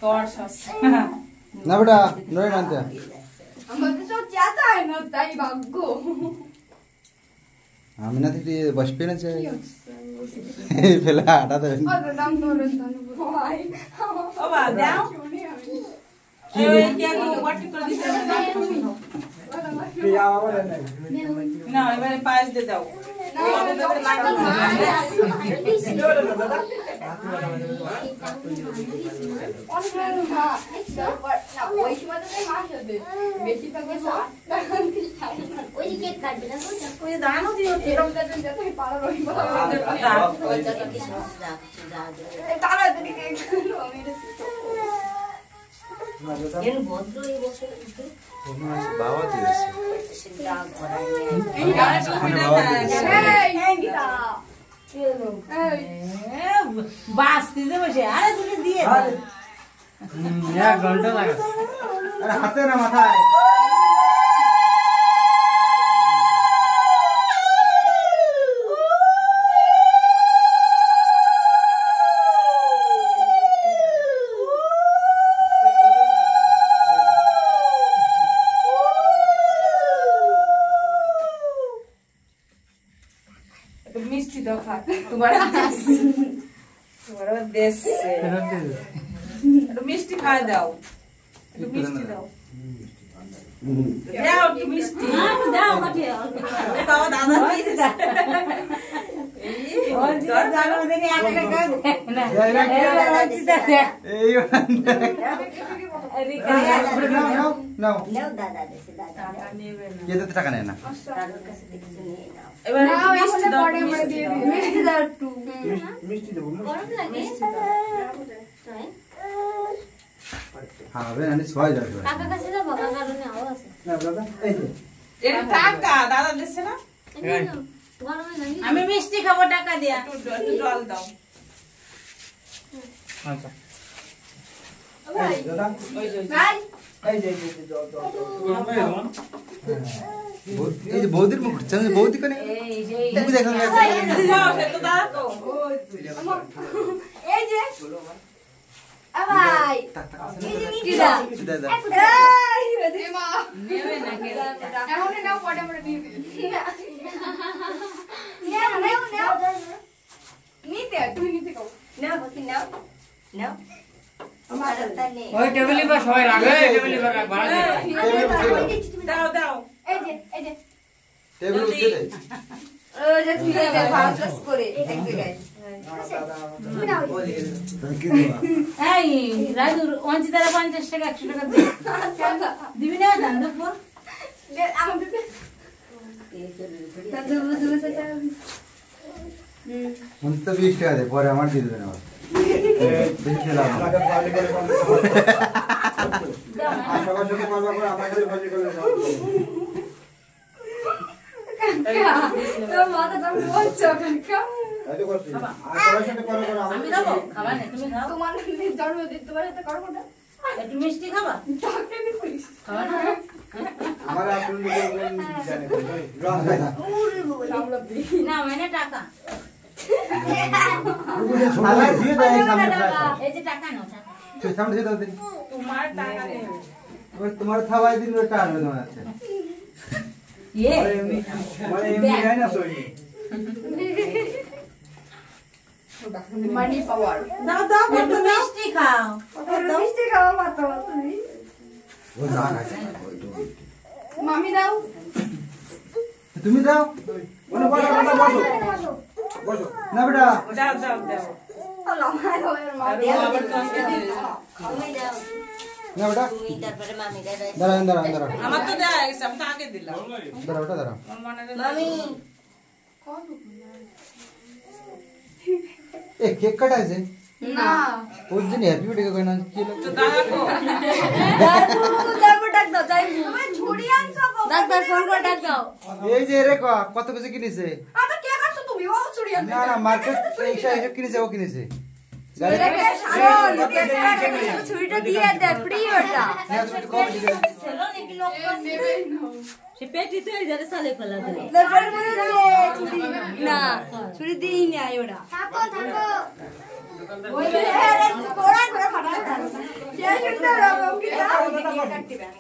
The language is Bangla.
তোর সস না বেটা নয় না আনতে আমাদের সব চাতা হয় না তাই ভাগ্য আমি না থেকে বস পেনে চাই ফেলা আটা তো ওর নাম ধরে ভাই ও বা দাও শুনি আমি এই কে কো ওয়াট করে দিতে না এবারে পায়েস দে দাও বাবা দিয়েছে বাস্তি যে বসে আরে তুমি দিয়ে এক ঘন্টা লাগে আরে হাতে না মাথায় মিষ্টি দাও খা তোমার দেশ একটু মিষ্টি খাওয়া দাও একটু মিষ্টি দাও দাও একটু মিষ্টি দাও বাবা দাদা টাকা নেয় না এবার মিষ্টি দাও মিষ্টি দাও একটু মিষ্টি দেবো হবে না ছয় যাবে এটা টাকা দাদা দিচ্ছে না আমি মিষ্টি খাবো টাকা দিয়া একটু জল দাও আচ্ছা ভাই এই যে বৌদির মুখ উঠছে বৌদি কানে তুমি দেখো এই যে ভাই এই যে মিষ্টিটা এই রে মা নেবে না কে এখন নাও পড়ে আমরা দিয়ে দিই নাও নিতে তুই নিতে কও নাও বকি নাও নাও আমার তানে ওই টেবিলে বস হয় রাখবে টেবিলে বস ভাড়া দাও দাও এই যে টেবিল উঠে দে ওই যে তুই দে ভাস করে এক জায়গায় এই রাজু অঞ্চিতারা 50 টাকা 100 টাকা দে দিবি না জান দুপুর আমার দিতে দাদু বুঝু সেটা তো 20 টাকা দে পরে আমার দিয়ে দেবেন আবার বেশি খেলা আশা করব করে আমার কাছে ভাজি করে তো মাথাটা বলছ কাকা এই তো করছি আশা করব করে আমি দেবো খাবা না তুমি খাও তোমার জন্মদিন তোমার সাথে করব না একটু মিষ্টি খাবা টাকা নিছিস খাবা না আমার আপন জানে রং না না মানে টাকা শালা দিয়ে দেয় সামনে এই যে টাকা নাও টাকা তুই সামনে দিয়ে দাও দিন তোমার টাকা নেই ওই তোমার খাওয়াই দিন ওটা আনবে তোমার আছে ये মানে এমনি হয় না সই মানি পাওয়ার দাও দাও একটু মিষ্টি খাও মিষ্টি খাওয়া মাত্র তুমি ও না আছে মামি দাও তুমি দাও বলো বলো বসো বসো না বেটা দাও দাও দাও আল্লাহ মায়ের মা আবার তো আসতে দে আমি দাও না বেটা তুমি তারপরে মামি দাও দাঁড়া আমার তো দেয়া গেছে আমি তো আগে দিলাম দাঁড়া ওটা দাঁড়া আমার মনে নেই মামি এ কেক কাটাইছে না ওর জন্য হ্যাপি বার্থডে কই না কি তো লাগছে দাদা কো তারপর ডাক দাও যাই তুমি ছুরি আনছো ডাক্তার ফোন করে ডাক দাও এই যে রে কত কিছু কিনেছে আরে কে করছো তুমি ও ছুরি আনছো না না মার্কেট এইসব কিনেছে ও কিনেছে ছুরিটা দিয়ে দে ফ্রি ওটা সে পেটি তো যারে সালে ফেলা দিল না ছুরি দিই নাই ওরা থাকো থাকো ওই সুন্দর হবে, ওকে দাও। দাও, দাও, দাও, দাও। কাটতে হবে।